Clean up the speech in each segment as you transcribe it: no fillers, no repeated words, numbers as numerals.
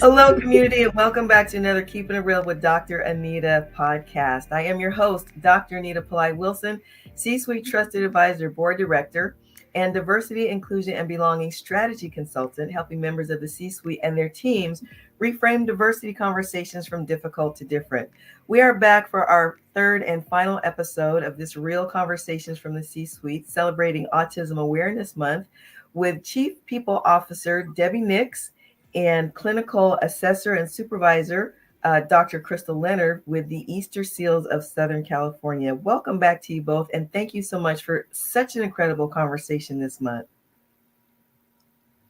Hello, community, and welcome back to another Keeping It Real with Dr. Anita podcast. I am your host, Dr. Anita Pillai Wilson, C-Suite Trusted Advisor, Board Director, and Diversity, Inclusion, and Belonging Strategy Consultant, helping members of the C-Suite and their teams reframe diversity conversations from difficult to different. We are back for our third and final episode of this Real Conversations from the C-Suite, celebrating Autism Awareness Month with Chief People Officer Debbie Nix and clinical assessor and supervisor, Dr. Crystal Leonard with the Easterseals of Southern California. Welcome back to you both, and thank you so much for such an incredible conversation this month.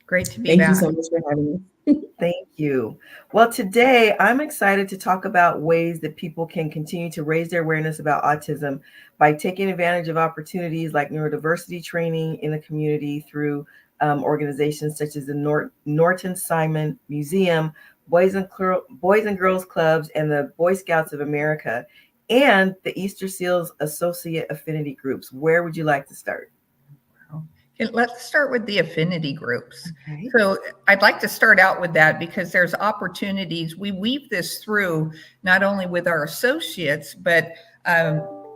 Great to be back. Thank you so much for having me. Thank you. Well, today I'm excited to talk about ways that people can continue to raise their awareness about autism by taking advantage of opportunities like neurodiversity training in the community through organizations such as the Norton Simon Museum, Boys and Girls Clubs, and the Boy Scouts of America, and the Easterseals Associate Affinity Groups. Where would you like to start? Let's start with the affinity groups. Okay. So I'd like to start out with that because there's opportunities. We weave this through not only with our associates, but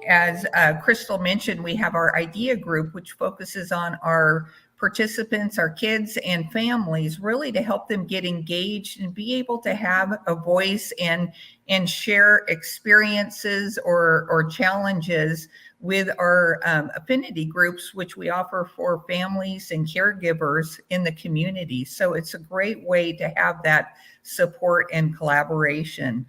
as Crystal mentioned, we have our idea group, which focuses on our participants, our kids and families, really to help them get engaged and be able to have a voice and share experiences or challenges with our affinity groups, which we offer for families and caregivers in the community. So it's a great way to have that support and collaboration.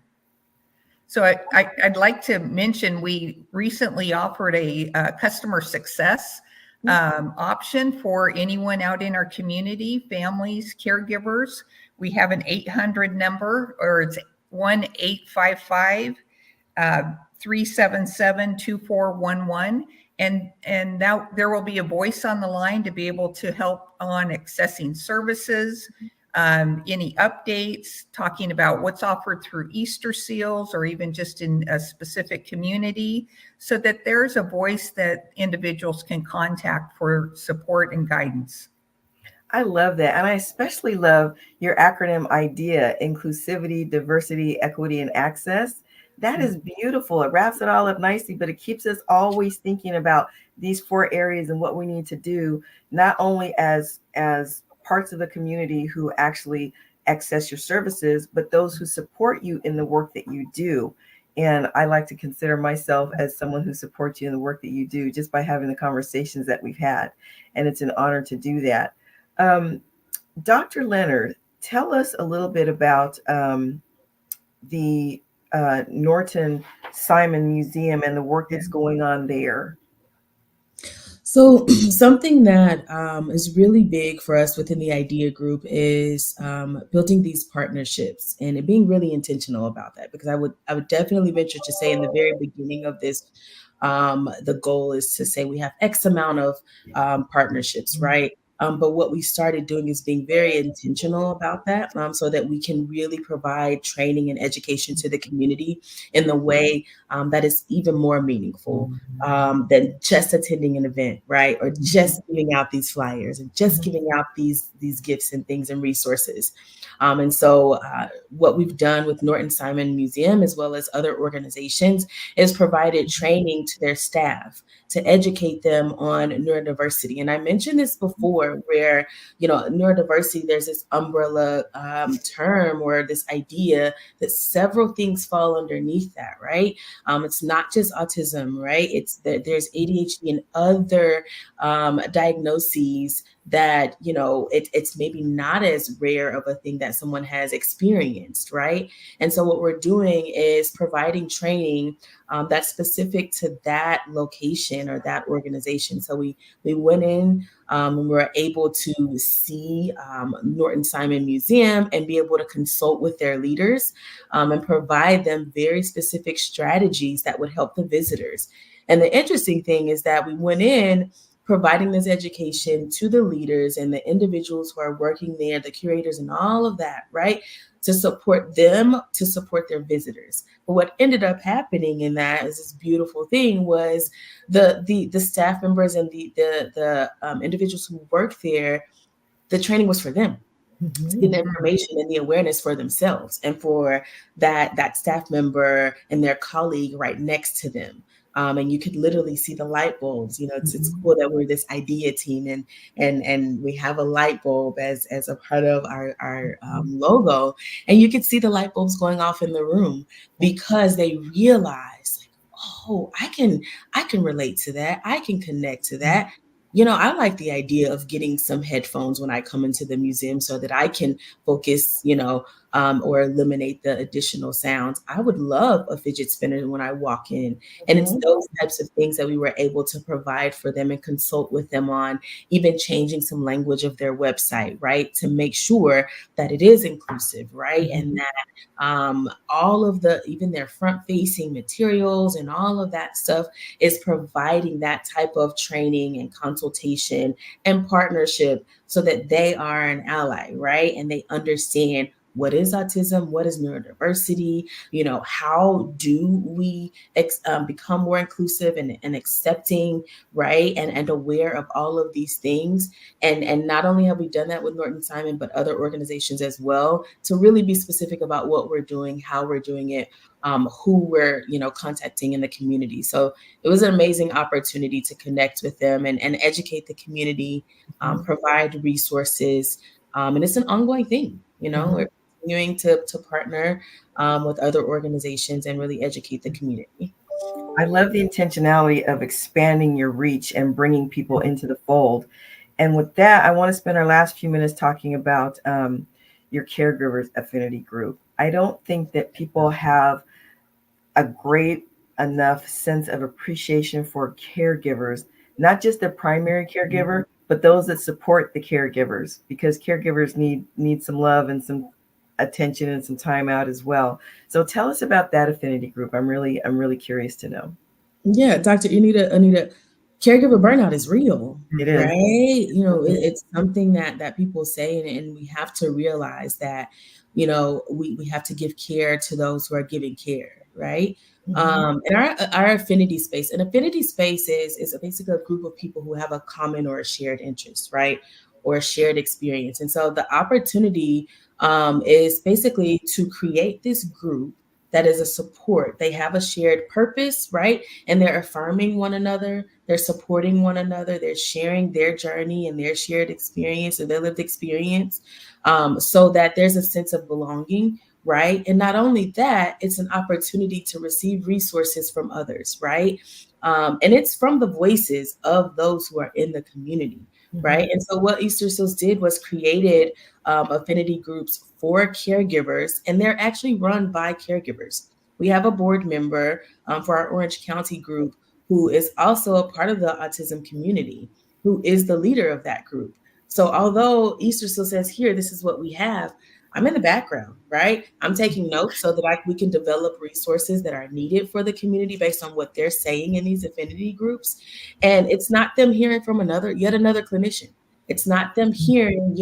So I'd like to mention we recently offered a customer success option for anyone out in our community, families, caregivers. We have an 800 number, or it's 1-855-377-2411. And now there will be a voice on the line to be able to help on accessing services, any updates, talking about what's offered through Easterseals or even just in a specific community, so that there's a voice that individuals can contact for support and guidance. I love that. And I especially love your acronym IDEA: inclusivity, diversity, equity, and access. That is beautiful. It wraps it all up nicely, but it keeps us always thinking about these 4 areas and what we need to do, not only as parts of the community who actually access your services, but those who support you in the work that you do. And I like to consider myself as someone who supports you in the work that you do just by having the conversations that we've had. And it's an honor to do that. Dr. Leonard, tell us a little bit about the Norton Simon Museum and the work that's going on there. So something that is really big for us within the idea group is building these partnerships and being really intentional about that, because I would definitely venture to say in the very beginning of this, the goal is to say we have X amount of partnerships, right? But what we started doing is being very intentional about that, so that we can really provide training and education to the community in the way that is even more meaningful than just attending an event, right? Or just giving out these flyers and just giving out these gifts and things and resources. And so what we've done with Norton Simon Museum, as well as other organizations, is provided training to their staff to educate them on neurodiversity. And I mentioned this before, where, neurodiversity, there's this umbrella term or this idea that several things fall underneath that, right? It's not just autism, right? It's that there's ADHD and other diagnoses that, it's maybe not as rare of a thing that someone has experienced, right? And so what we're doing is providing training that's specific to that location or that organization. So we went in and we were able to see Norton Simon Museum and be able to consult with their leaders and provide them very specific strategies that would help the visitors. And the interesting thing is that we went in providing this education to the leaders and the individuals who are working there, the curators and all of that, right? To support them, to support their visitors. But what ended up happening in that is this beautiful thing was the staff members and the individuals who work there, the training was for them. to get the information and the awareness for themselves and for that staff member and their colleague right next to them. And you could literally see the light bulbs. It's cool that we're this idea team and we have a light bulb as a part of our logo, and you could see the light bulbs going off in the room because they realize, like, oh, I can relate to that. I can connect to that. I like the idea of getting some headphones when I come into the museum so that I can focus, or eliminate the additional sounds. I would love a fidget spinner when I walk in. And it's those types of things that we were able to provide for them and consult with them on, even changing some language of their website, right? To make sure that it is inclusive, right? And that all of even their front facing materials and all of that stuff is providing that type of training and consultation and partnership so that they are an ally, right? And they understand what is autism, what is neurodiversity, how do we become more inclusive and accepting, right? And aware of all of these things. And not only have we done that with Norton Simon, but other organizations as well, to really be specific about what we're doing, how we're doing it, who we're, contacting in the community. So it was an amazing opportunity to connect with them and educate the community, provide resources. And it's an ongoing thing, we're continuing to partner with other organizations and really educate the community. I love the intentionality of expanding your reach and bringing people into the fold. And with that, I want to spend our last few minutes talking about your caregivers affinity group. I don't think that people have a great enough sense of appreciation for caregivers, not just the primary caregiver, but those that support the caregivers, because caregivers need some love and some attention and some time out as well. So tell us about that affinity group. I'm really curious to know. Yeah, Dr. Anita, caregiver burnout is real. It is. Right? It's something that people say, and we have to realize that, we have to give care to those who are giving care, right? And our affinity space, an affinity space is basically a group of people who have a common or a shared interest, right? Or a shared experience. And so the opportunity is basically to create this group that is a support. They have a shared purpose, right? And they're affirming one another. They're supporting one another. They're sharing their journey and their shared experience or their lived experience, so that there's a sense of belonging, right? And not only that, it's an opportunity to receive resources from others, right? And it's from the voices of those who are in the community, right? And so what Easterseals did was created affinity groups for caregivers, and they're actually run by caregivers. We have a board member for our Orange County group who is also a part of the autism community, who is the leader of that group. So although Easterseals says, here, this is what we have, I'm in the background, right? I'm taking notes so that we can develop resources that are needed for the community based on what they're saying in these affinity groups. And it's not them hearing from yet another clinician. It's not them hearing,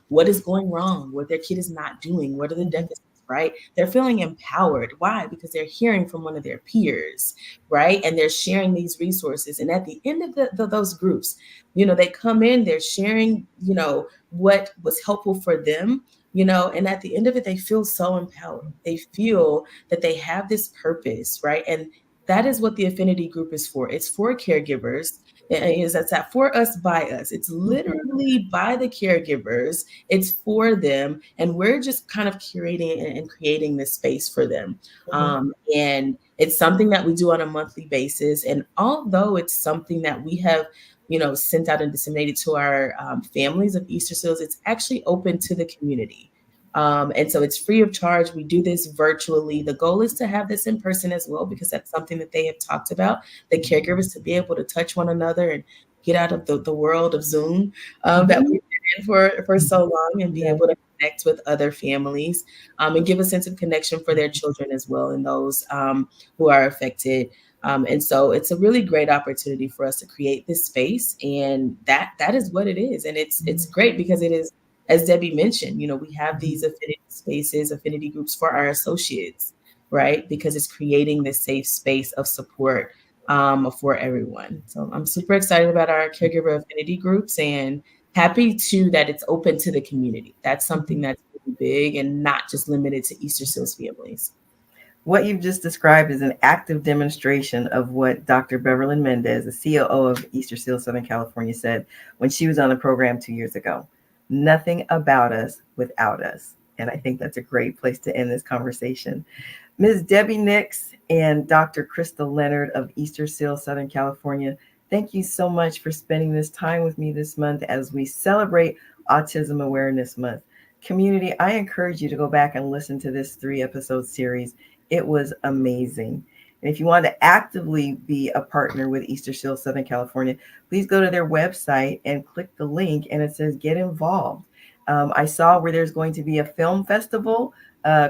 what is going wrong, what their kid is not doing, what are the deficits, right? They're feeling empowered. Why? Because they're hearing from one of their peers, right? And they're sharing these resources. And at the end of those groups, they come in, they're sharing, what was helpful for them, and at the end of it, they feel so empowered. They feel that they have this purpose, right? And that is what the affinity group is for. It's for caregivers. That's that for us, by us. It's literally by the caregivers. It's for them. And we're just kind of curating and creating this space for them. And it's something that we do on a monthly basis. And although it's something that we have sent out and disseminated to our families of Easterseals, it's actually open to the community. And so it's free of charge. We do this virtually. The goal is to have this in person as well, because that's something that they have talked about, the caregivers, to be able to touch one another and get out of the world of Zoom that we've been in for so long, and be able to connect with other families and give a sense of connection for their children as well, and those who are affected. And so it's a really great opportunity for us to create this space, and that is what it is. And it's great because it is, as Debbie mentioned, we have these affinity spaces, affinity groups for our associates, right? Because it's creating this safe space of support for everyone. So I'm super excited about our caregiver affinity groups, and happy too that it's open to the community. That's something that's really big and not just limited to Easterseals families. What you've just described is an active demonstration of what Dr. Beverlyn Mendez, the COO of Easterseals Southern California, said when she was on the program 2 years ago. Nothing about us without us. And I think that's a great place to end this conversation. Ms. Debbie Nix and Dr. Nix Leonard of Easterseals Southern California, thank you so much for spending this time with me this month as we celebrate Autism Awareness Month. Community, I encourage you to go back and listen to this 3-episode series. It was amazing. And if you want to actively be a partner with Easterseals Southern California, please go to their website and click the link, and it says get involved. I saw where there's going to be a film festival,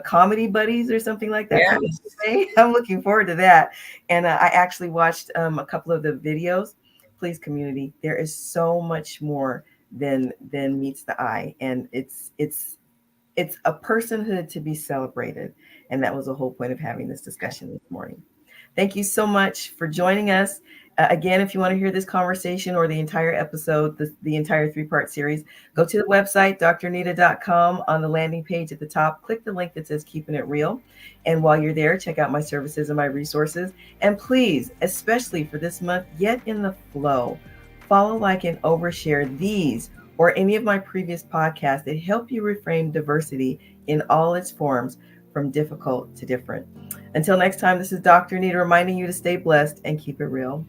Comedy Buddies or something like that. Yes. I'm looking forward to that. And I actually watched a couple of the videos. Please, community, there is so much more than meets the eye. And it's a personhood to be celebrated. And that was the whole point of having this discussion this morning. Thank you so much for joining us. Again, if you want to hear this conversation or the entire episode, the entire 3-part series, go to the website, dranita.com. On the landing page at the top, click the link that says Keeping It Real. And while you're there, check out my services and my resources. And please, especially for this month, get in the flow. Follow, like, and overshare these or any of my previous podcasts that help you reframe diversity in all its forms, from difficult to different. Until next time, this is Dr. Anita reminding you to stay blessed and keep it real.